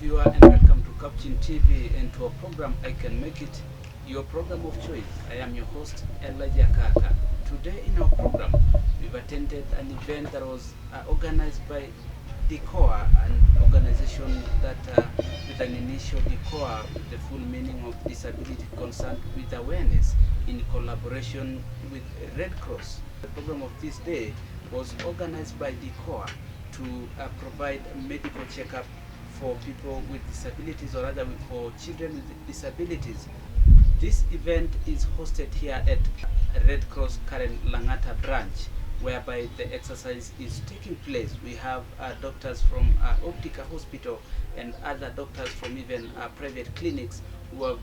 viewer, and welcome to Captain TV and to our program I Can Make It, your program of choice. I am your host, Elijah Kaka. Today in our program, we've attended an event that was organized by DICOWA, an organization that with an initial DICOWA, the full meaning of disability concerned with awareness, in collaboration with Red Cross. The program of this day was organized by DICOWA to provide a medical checkup for people with disabilities, or rather for children with disabilities. This event is hosted here at Red Cross Karen Langata branch, whereby the exercise is taking place. We have doctors from Optica Hospital and other doctors from even private clinics who have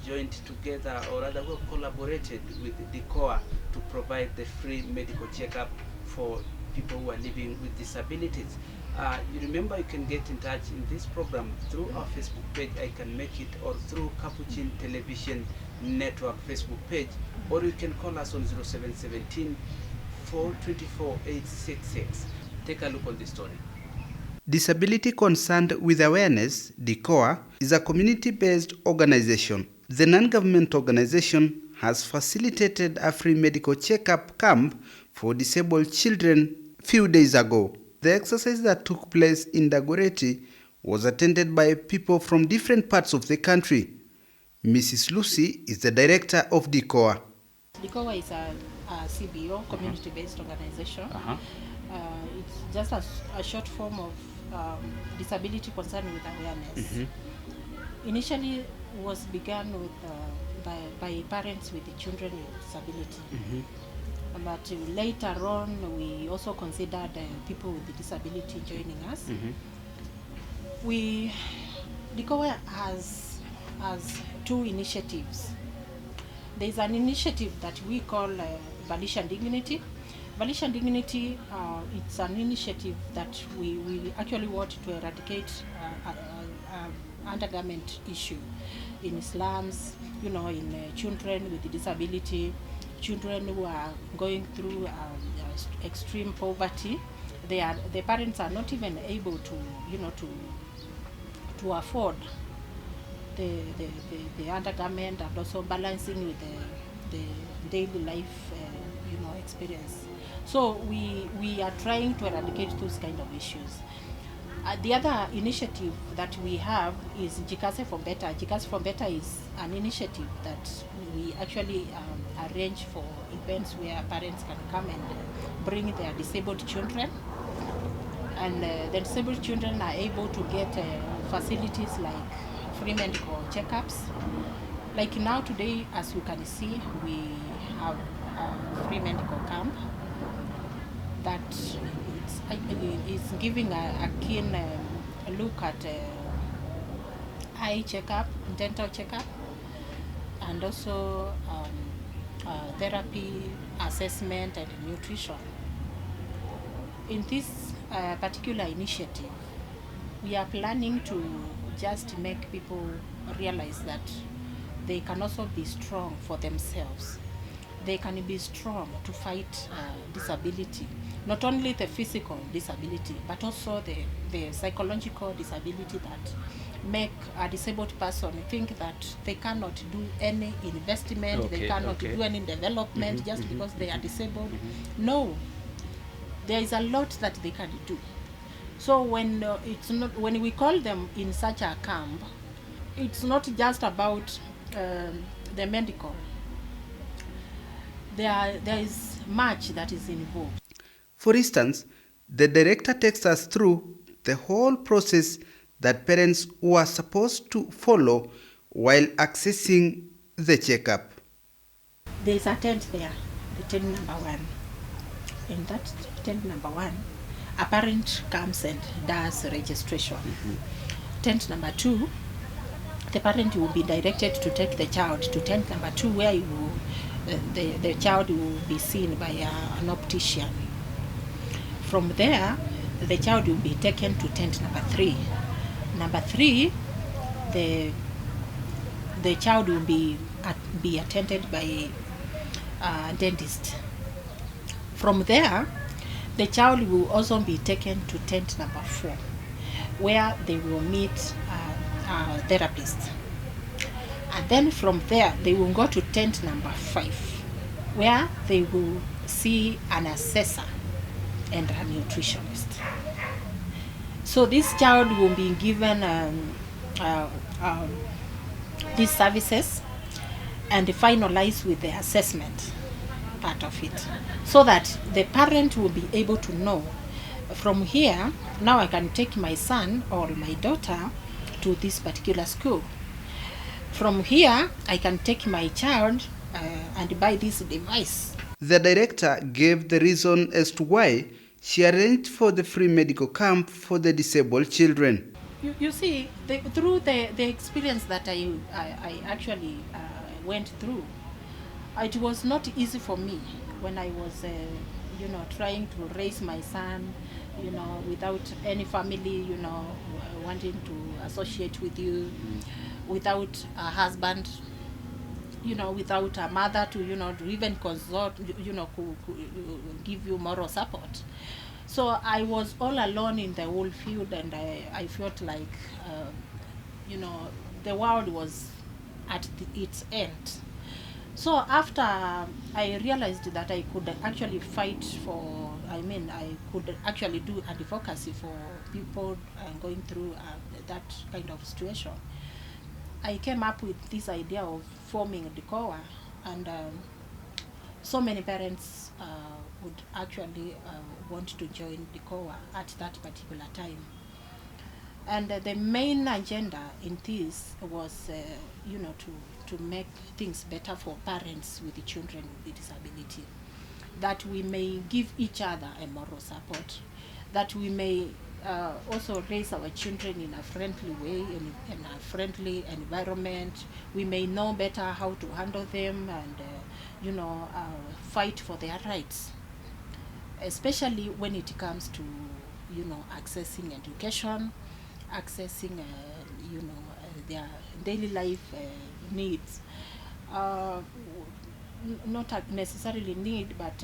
joined together, or rather who have collaborated with DICOWA to provide the free medical checkup for people who are living with disabilities. You remember, you can get in touch in this program through our Facebook page, I Can Make It, or through Capuchin Television Network Facebook page, or you can call us on 0717 424 866. Take a look on this story. Disability Concerned with Awareness, DICOWA, is a community-based organization. The non-government organization has facilitated a free medical checkup camp for disabled children few days ago. The exercise that took place in Dagorreti was attended by people from different parts of the country. Mrs. Lucy is the director of DICOWA. DICOWA is a CBO, community-based organization. It's just a short form of disability concerned with awareness. Initially was begun with by parents with children with disability. But later on, we also considered people with disability joining us. DICOWA has two initiatives. There's an initiative that we call Volition Dignity. Volition Dignity, it's an initiative that we actually want to eradicate undergarment issue in slums, in children with disability, children who are going through extreme poverty. The parents are not even able to afford the undergarment, and also balancing with the daily life experience. So we are trying to eradicate those kind of issues. The other initiative that we have is Jikase for Better. Jikase for Better is an initiative that we actually arrange for events where parents can come and bring their disabled children, and the disabled children are able to get facilities like free medical checkups. Like now today, as you can see, we have a free medical camp that is giving a keen look at eye checkup, dental checkup, and also therapy, assessment, and nutrition. In this particular initiative, we are planning to just make people realize that they can also be strong for themselves. They can be strong to fight disability, not only the physical disability, but also the psychological disability that make a disabled person think that they cannot do any investment, they cannot do any development just because they are disabled. No, there is a lot that they can do. So when when we call them in such a camp, it's not just about the medical. There is much that is involved. For instance, the director takes us through the whole process that parents were supposed to follow while accessing the checkup. There is a tent there, the tent number 1. In that tent number 1, a parent comes and does registration. Tent number 2, the parent will be directed to take the child to tent number 2, where the child will be seen by an optician. From there, the child will be taken to tent number 3. Number 3, the child will be attended by a dentist. From there, the child will also be taken to tent number 4, where they will meet therapist. And then from there, they will go to tent number 5, where they will see an assessor and a nutritionist. So this child will be given these services and finalize with the assessment part of it, so that the parent will be able to know, from here, now I can take my son or my daughter to this particular school. From here, I can take my child and buy this device. The director gave the reason as to why she arranged for the free medical camp for the disabled children. You see, through the experience that I actually went through, it was not easy for me when I was, trying to raise my son, without any family, wanting to associate with you, without a husband, without a mother to, to even consult, give you moral support. So I was all alone in the whole field, and I felt like, the world was at its end. So after I realized that I could actually fight for, I could actually do advocacy for people going through that kind of situation, I came up with this idea of forming DICOWA, and so many parents would actually want to join DICOWA at that particular time. And the main agenda in this was, to make things better for parents with the children with disability, that we may give each other a moral support, that we may also raise our children in a friendly way, in a friendly environment. We may know better how to handle them and, fight for their rights, especially when it comes to, accessing education, accessing, their daily life needs. Not necessarily need, but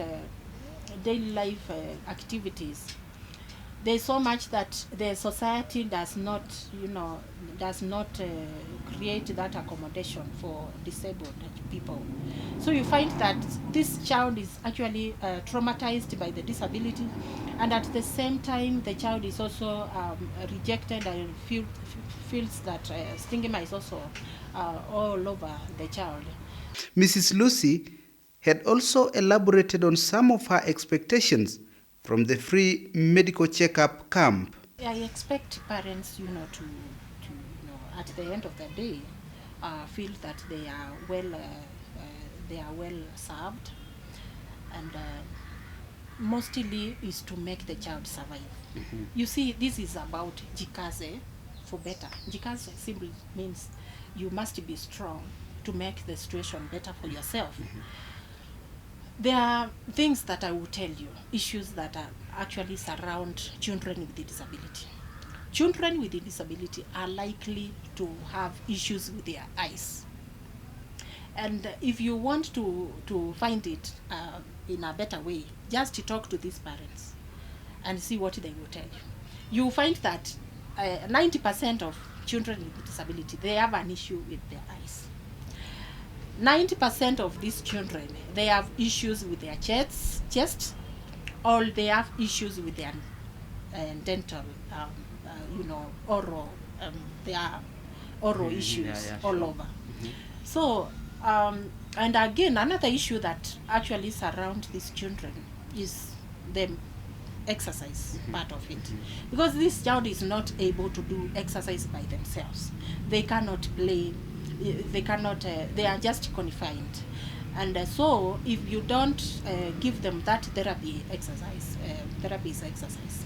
daily life activities. There's so much that the society does not create that accommodation for disabled people. So you find that this child is actually traumatized by the disability, and at the same time the child is also rejected and feels that stigma is also all over the child. Mrs. Lucy had also elaborated on some of her expectations from the free medical checkup camp. I expect parents, to at the end of the day, feel that they are well served, and mostly is to make the child survive. Mm-hmm. You see, this is about jikaze for better. Jikaze simply means you must be strong to make the situation better for yourself. Mm-hmm. There are things that I will tell you, issues that actually surround children with disability. Children with disability are likely to have issues with their eyes. And if you want to find it in a better way, just to talk to these parents and see what they will tell you. You will find that 90% of children with disability, they have an issue with their eyes. 90% of these children, they have issues with their chest, or they have issues with their dental, oral, there are oral issues all over. Mm-hmm. So, and again, another issue that actually surrounds these children is the exercise part of it, because this child is not able to do exercise by themselves. They cannot play. They cannot. They are just confined, and so if you don't give them that therapy is exercise,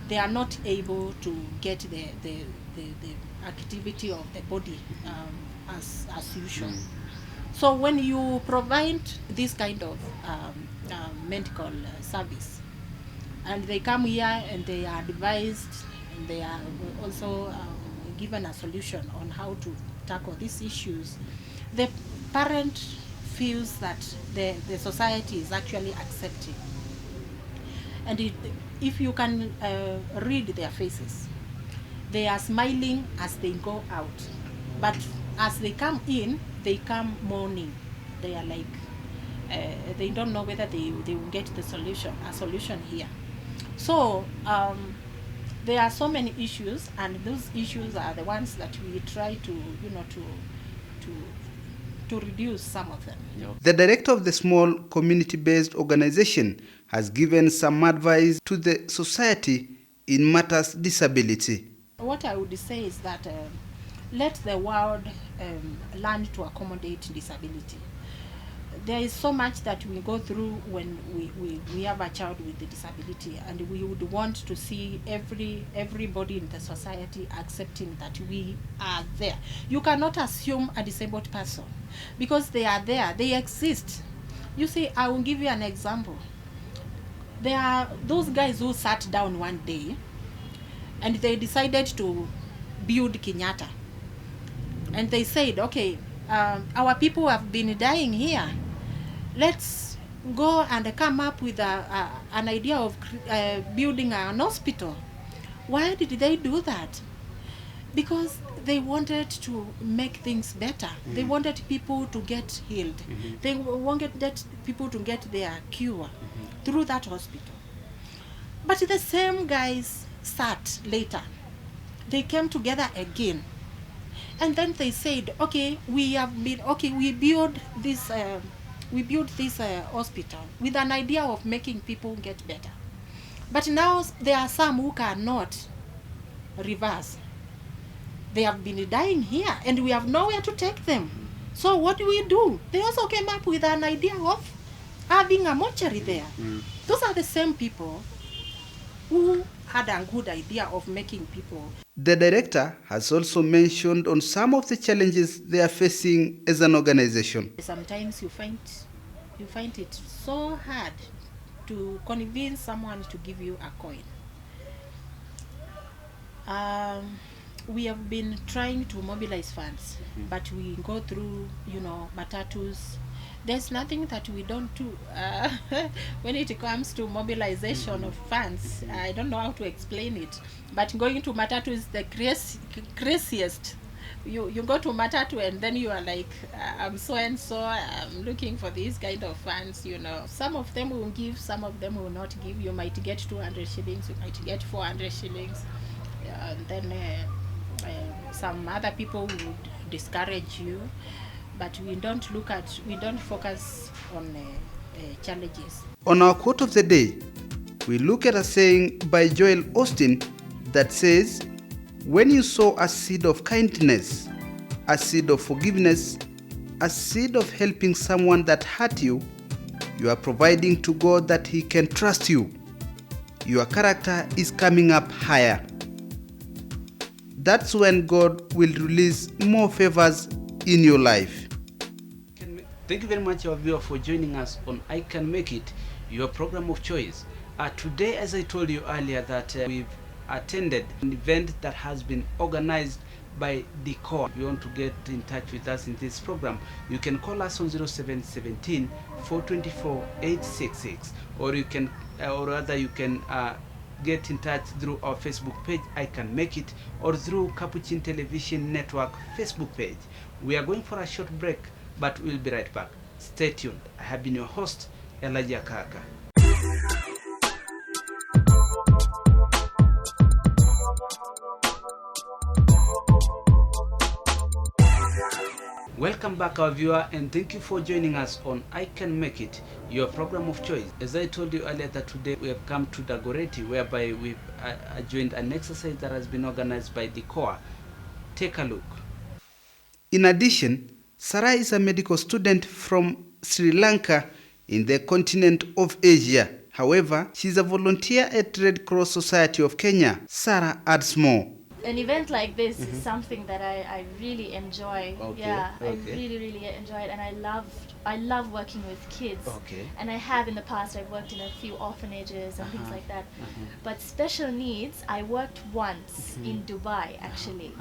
they are not able to get the activity of the body as usual. So when you provide this kind of medical service, and they come here and they are advised, and they are also given a solution on how to tackle these issues, the parent feels that the society is actually accepting. And if you can read their faces, They are smiling as they go out, but as they come in, they come mourning. They are like, they don't know whether they will get a solution here. So there are so many issues, and those issues are the ones that we try to, to reduce some of them. The director of the small community-based organization has given some advice to the society in matters disability. What I would say is that let the world learn to accommodate disability. There is so much that we go through when we have a child with a disability, and we would want to see everybody in the society accepting that we are there. You cannot assume a disabled person because they are there, they exist. You see, I will give you an example. There are those guys who sat down one day and they decided to build Kenyatta, and they said, okay, our people have been dying here. Let's go and come up with an idea of building an hospital. Why did they do that? Because they wanted to make things better. Mm-hmm. They wanted people to get healed. Mm-hmm. They wanted people to get their cure through that hospital. But the same guys sat later. They came together again. And then they said, okay, we build this hospital with an idea of making people get better. But now there are some who cannot reverse. They have been dying here and we have nowhere to take them. So what do? They also came up with an idea of having a mortuary there. Those are the same people who had a good idea of making people. The director has also mentioned on some of the challenges they are facing as an organization. Sometimes you find it so hard to convince someone to give you a coin. We have been trying to mobilize funds, but we go through, matatus. There's nothing that we don't do when it comes to mobilization of funds. I don't know how to explain it, but going to matatu is the craziest. You go to matatu and then you are like, I'm so and so, I'm looking for these kind of funds. Some of them will give, some of them will not give. You might get 200 shillings, you might get 400 shillings, and then some other people would discourage you. But we don't focus on challenges. On our quote of the day, we look at a saying by Joel Austin that says, when you sow a seed of kindness, a seed of forgiveness, a seed of helping someone that hurt you, you are providing to God that He can trust you. Your character is coming up higher. That's when God will release more favors in your life. Thank you very much, our viewer, for joining us on I Can Make It, your program of choice. Today, as I told you earlier, that we've attended an event that has been organized by DICOWA. If you want to get in touch with us in this program, you can call us on 0717 424 866, or you can, get in touch through our Facebook page, I Can Make It, or through Capuchin Television Network Facebook page. We are going for a short break, but we'll be right back. Stay tuned. I have been your host, Elijah Kaka. Welcome back, our viewer, and thank you for joining us on I Can Make It, your program of choice. As I told you earlier, that today we have come to Dagorreti, whereby we've joined an exercise that has been organized by DICOWA. Take a look. In addition, Sarah is a medical student from Sri Lanka in the continent of Asia. However, she's a volunteer at Red Cross Society of Kenya. Sarah adds more. An event like this is something that I really enjoy. I really enjoy it, and I love working with kids. And I have in the past, I've worked in a few orphanages and things like that. But special needs, I worked once in Dubai, actually,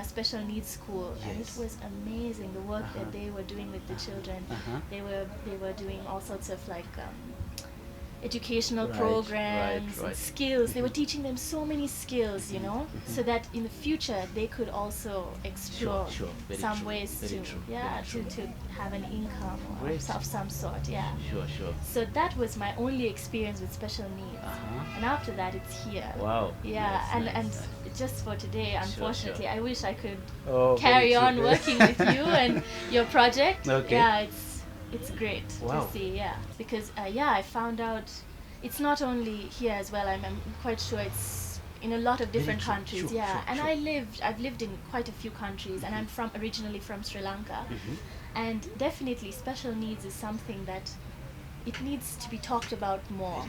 special needs school, and it was amazing the work that they were doing with the children. They were doing all sorts of like educational programs and skills. They were teaching them so many skills, you know, so that in the future they could also explore some ways to have an income of some sort. So that was my only experience with special needs. And after that, it's here. Wow. Yeah, and just for today, unfortunately, I wish I could carry on working with you and your project. Yeah, it's great to see, because I found out it's not only here as well. I'm quite sure it's in a lot of different countries. And I've lived in quite a few countries, and I'm originally from Sri Lanka, and definitely special needs is something that it needs to be talked about more.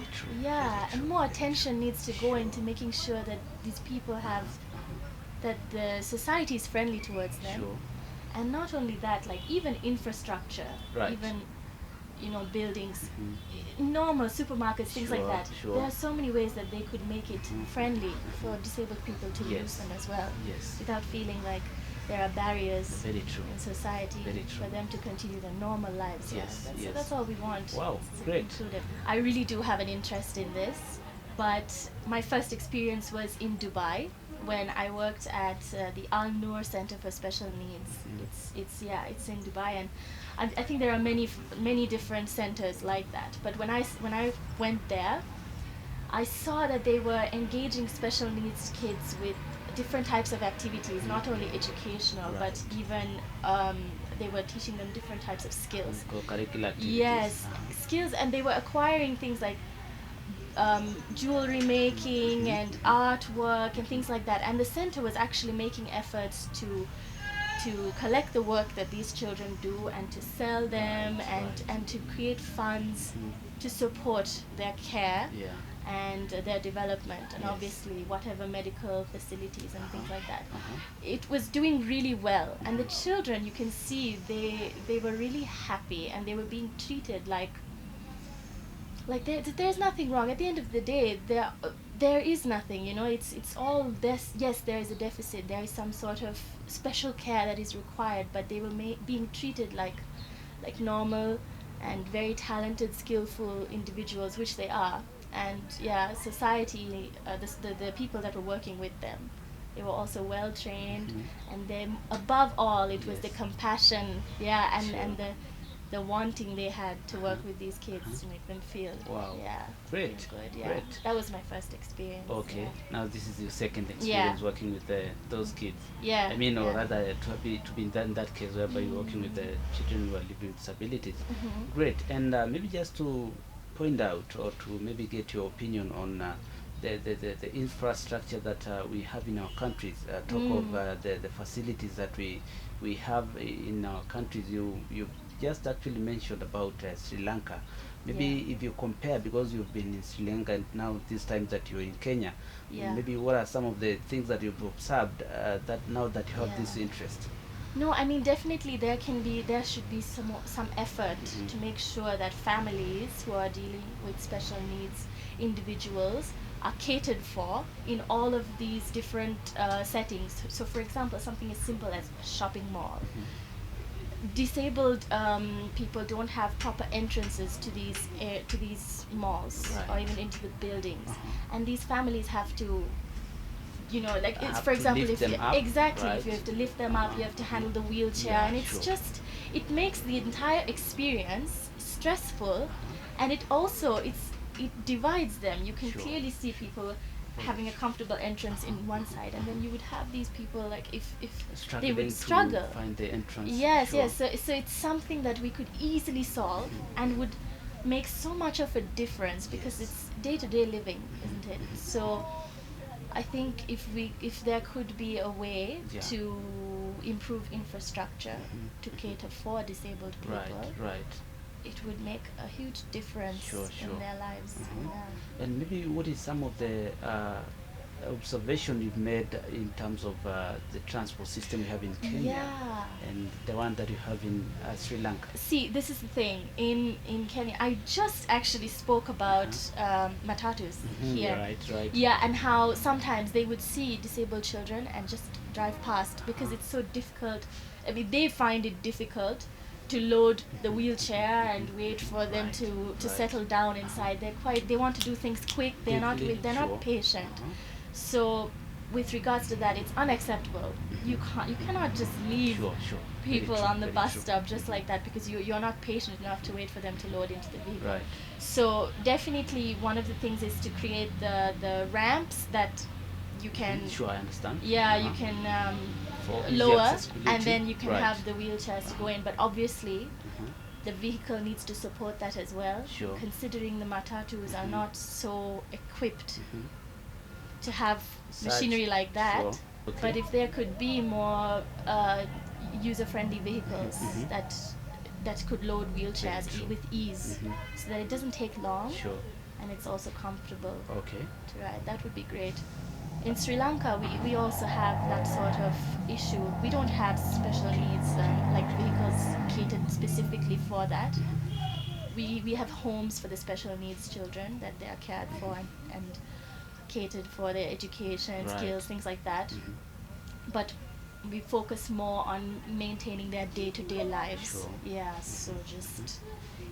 And more attention needs to go into making sure that these people have, that the society is friendly towards them. And not only that, like even infrastructure, even, you know, buildings, normal supermarkets, things like that. There are so many ways that they could make it friendly for disabled people to use them as well, without feeling like there are barriers in society for them to continue their normal lives. So that's all we want. Wow, great. Included. I really do have an interest in this, but my first experience was in Dubai, when I worked at the Al Noor Center for Special Needs. It's in Dubai, and I think there are many different centers like that. But when I went there, I saw that they were engaging special needs kids with different types of activities, not only educational, but even they were teaching them different types of skills. Co-curricular activities. Skills, and they were acquiring things like jewelry making and artwork and things like that. And the center was actually making efforts to collect the work that these children do and to sell them and to create funds to support their care and their development, and obviously whatever medical facilities and things like that. It was doing really well, and the children, you can see they were really happy, and they were being treated like there's nothing wrong. At the end of the day, there is nothing, you know. It's all this. Yes, there is a deficit, there is some sort of special care that is required, but they were being treated like normal and very talented, skillful individuals, which they are. And society, the people that were working with them, they were also well trained, and then above all, it was the compassion, and the wanting they had to work with these kids to make them feel great. Good. Great. That was my first experience. Now this is your second experience working with those kids. I mean, or rather to be in that case whereby you're working with the children who are living with disabilities. Great. And maybe just to point out, or to maybe get your opinion on the infrastructure that we have in our countries. Talk of the facilities that we have in our countries. You just actually mentioned about Sri Lanka. Maybe if you compare, because you've been in Sri Lanka and now this time that you're in Kenya, maybe what are some of the things that you've observed that now that you have this interest? No, I mean, definitely there should be some effort to make sure that families who are dealing with special needs individuals are catered for in all of these different settings. So for example, something as simple as a shopping mall. Disabled people don't have proper entrances to these malls or even into the buildings, and these families have to, you know, like it's, for example, if you if you have to lift them up, you have to handle the wheelchair, and it's just, it makes the entire experience stressful, and it also it divides them. You can clearly see people having a comfortable entrance in one side, and then you would have these people like if they would struggle to find the entrance. So it's something that we could easily solve and would make so much of a difference, because it's day-to-day living, isn't it? So I think if there could be a way to improve infrastructure to cater for disabled people, it would make a huge difference in their lives. And maybe what is some of the observation you've made in terms of the transport system you have in Kenya and the one that you have in Sri Lanka? See, this is the thing. In Kenya, I just actually spoke about matatus here. And how sometimes they would see disabled children and just drive past because it's so difficult. I mean, they find it difficult to load the wheelchair and wait for them to settle down inside. They want to do things quick. They're not patient. So with regards to that, it's unacceptable. You cannot just leave people on the bus stop just like that because you're not patient enough to wait for them to load into the vehicle. Right. So definitely one of the things is to create the ramps that you can. Sure, I understand. Yeah, you can lower, and then you can have the wheelchairs to go in. But obviously, the vehicle needs to support that as well. Sure. Considering the matatus are not so equipped to have machinery like that. Sure. Okay. But if there could be more user-friendly vehicles that could load wheelchairs with ease, so that it doesn't take long, and it's also comfortable to ride, that would be great. In Sri Lanka, we also have that sort of issue. We don't have special needs like vehicles catered specifically for that. We have homes for the special needs children that they are cared for and catered for their education, skills, things like that. But we focus more on maintaining their day-to-day lives. Sure. Yeah, so just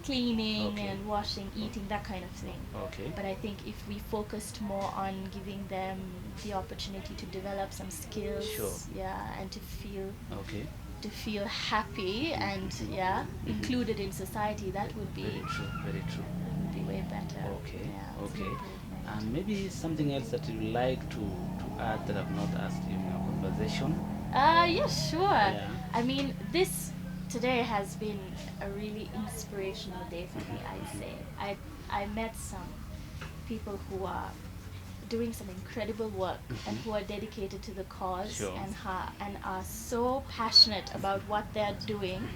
cleaning and washing, eating, that kind of thing. Okay. But I think if we focused more on giving them the opportunity to develop some skills, and to feel happy and included in society, that would be very true. That would be way better. Okay. Yeah, Okay. And maybe something else that you'd like to add that I've not asked you in our conversation? Yeah, sure. Yeah. I mean, today has been a really inspirational day for me, I'd say. I met some people who are doing some incredible work and who are dedicated to the cause and are so passionate about what they're doing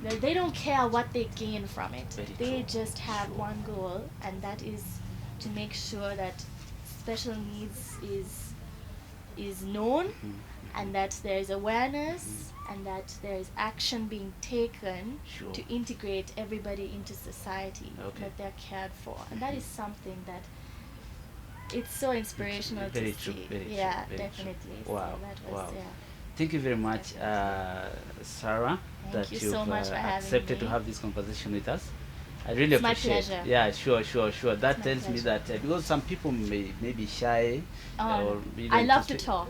that they don't care what they gain from it. They just have one goal, and that is to make sure that special needs is known, and that there is awareness, and that there is action being taken to integrate everybody into society, that they're cared for. And that is something that it's so inspirational to see. Yeah, definitely. Wow. So that was, Thank you very much, Sarah, Thank you so much for having accepted me. to have this conversation with us. I really It's my appreciate pleasure. Yeah, sure. That my tells me pleasure. that because some people may be shy. Or I love to talk.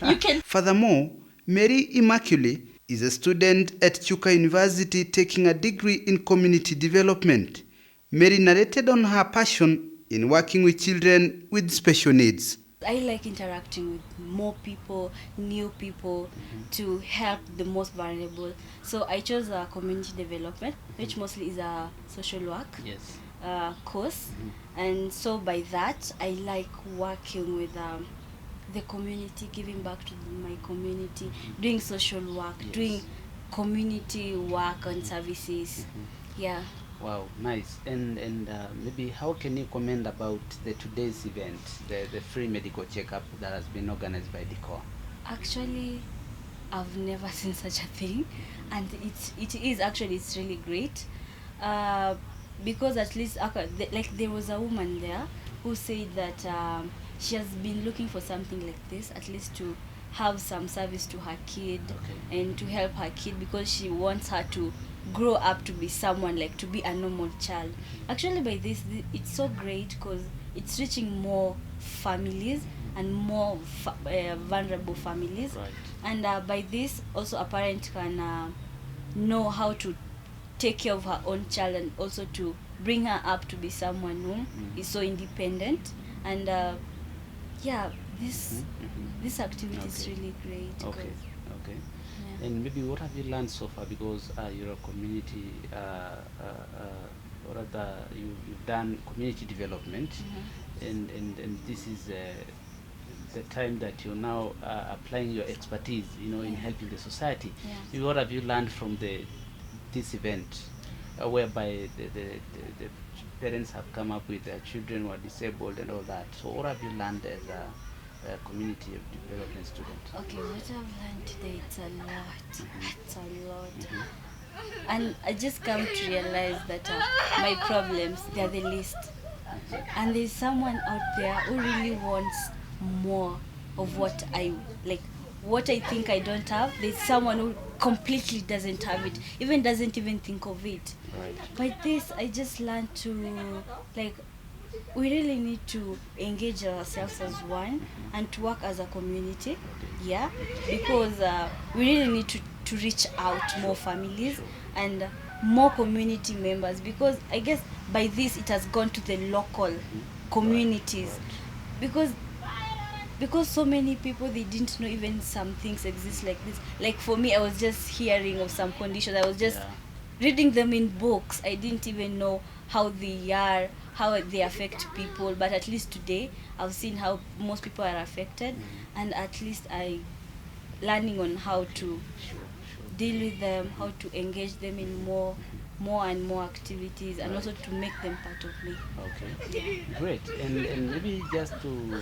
You can. Furthermore, Mary Immaculate is a student at Chuka University taking a degree in community development. Mary narrated on her passion in working with children with special needs. I like interacting with more people, new people, to help the most vulnerable. So I chose community development, which mostly is a social work course. And so by that, I like working with the community, giving back to my community, doing social work, doing community work and services. Yeah. Wow, nice. And maybe how can you comment about today's event, the free medical checkup that has been organized by DICOWA? Actually, I've never seen such a thing, and it's really great, because at least like there was a woman there who said that she has been looking for something like this, at least to have some service to her kid and to help her kid, because she wants her to grow up to be someone, like to be a normal child. Actually, by this it's so great because it's reaching more families and more vulnerable families, and by this also a parent can know how to take care of her own child, and also to bring her up to be someone who is so independent. And this activity is really great. And maybe what have you learned so far, because you're a community, or rather you've done community development, and this is the time that you're now applying your expertise, in helping the society. Maybe what have you learned from this event, whereby the parents have come up with their children who are disabled and all that? So what have you learned as a community development student? Okay, what I've learned today, it's a lot. And I just come to realize that my problems, they're the least, and there's someone out there who really wants more of what I think I don't have. There's someone who completely doesn't have it, even doesn't even think of it. Right. By this, I just learned to, like, we really need to engage ourselves as one and to work as a community, yeah, because we really need to reach out more families and more community members, because I guess by this it has gone to the local communities, because so many people, they didn't know even some things exist like this. Like for me, I was just hearing of some conditions, I was just reading them in books. I didn't even know how they are, how they affect people, but at least today I've seen how most people are affected, and at least I learning on how to deal with them, how to engage them in more and more activities, and also to make them part of me. Okay, great. And maybe just to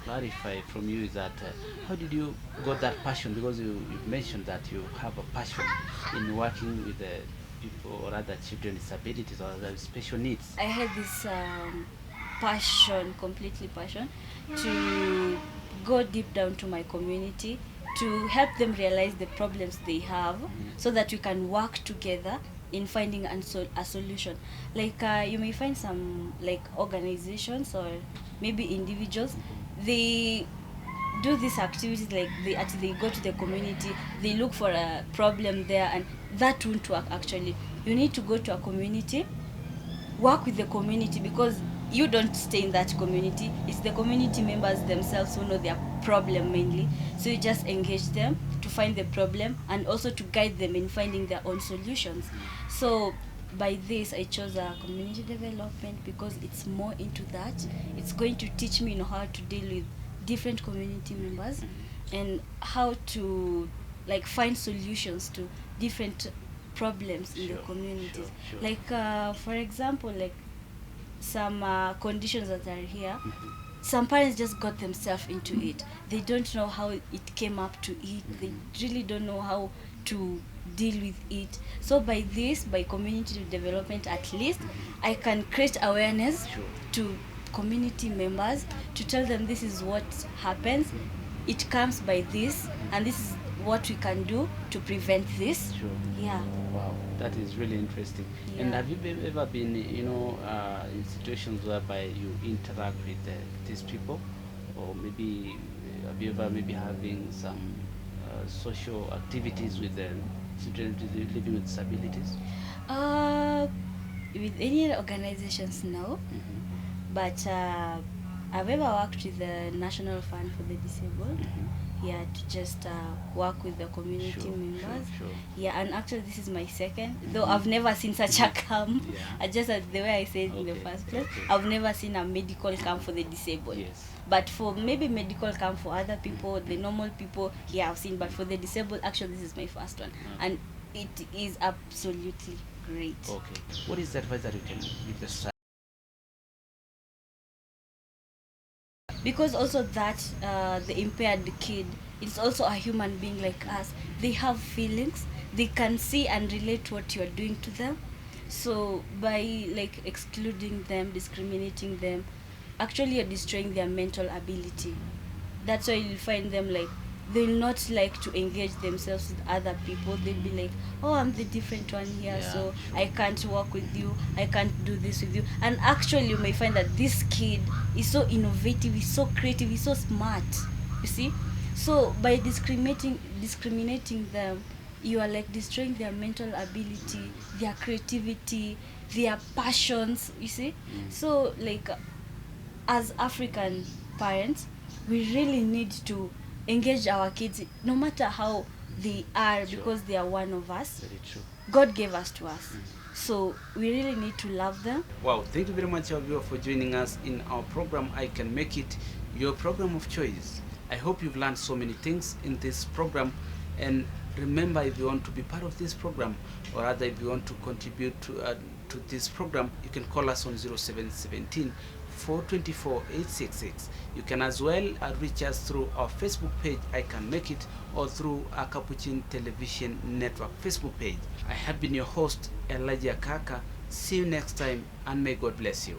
clarify from you is that how did you got that passion? Because you mentioned that you have a passion in working with people or other children with disabilities or other special needs. I had this passion, completely passion, to go deep down to my community, to help them realize the problems they have, so that we can work together in finding a solution. Like you may find some like organizations or maybe individuals, they do these activities, like they go to the community, they look for a problem there, and that won't work. Actually, you need to go to a community, work with the community, because you don't stay in that community. It's the community members themselves who know their problem mainly. So you just engage them to find the problem and also to guide them in finding their own solutions. So by this, I chose community development because it's more into that. It's going to teach me, how to deal with different community members and how to like find solutions to different problems in the communities. Like for example, like some conditions that are here, some parents just got themselves into it. They don't know how it came up to it. They really don't know how to deal with it. So by this, by community development, at least I can create awareness to community members, to tell them this is what happens, it comes by this, and this is what we can do to prevent this. Yeah. Wow, that is really interesting. Yeah. And have you ever been, in situations whereby you interact with these people, or maybe have you ever maybe having some social activities with children living with disabilities? With any organizations, no. But I've ever worked with the National Fund for the Disabled. Yeah, to just work with the community members. Yeah, and actually this is my second, though I've never seen such a camp. Just as the way I said in the first place, I've never seen a medical camp for the disabled. But for maybe medical camp for other people, the normal people, yeah, I've seen. But for the disabled, actually this is my first one, and it is absolutely great. Okay, what is the advice that you can give the society? Because also that the impaired kid is also a human being like us. They have feelings, they can see and relate what you're doing to them. So by like excluding them, discriminating them, actually you're destroying their mental ability. That's why you'll find them like they'll not like to engage themselves with other people. They'll be like, oh, I'm the different one here, so I can't work with you, I can't do this with you. And actually you may find that this kid is so innovative, he's so creative, he's so smart, you see. So by discriminating them, you are like destroying their mental ability, their creativity, their passions, you see. So like as African parents, we really need to engage our kids, no matter how they are, because they are one of us. Very true. God gave us to us. So we really need to love them. Wow, thank you very much, Avio, for joining us in our program, I Can Make It, your program of choice. I hope you've learned so many things in this program. And remember, if you want to be part of this program, or rather if you want to contribute to this program, you can call us on 0717 424 866. You can as well reach us through our Facebook page, I Can Make It, or through our Capuchin Television Network Facebook page. I have been your host, Elijah Kaka. See you next time, and may God bless you.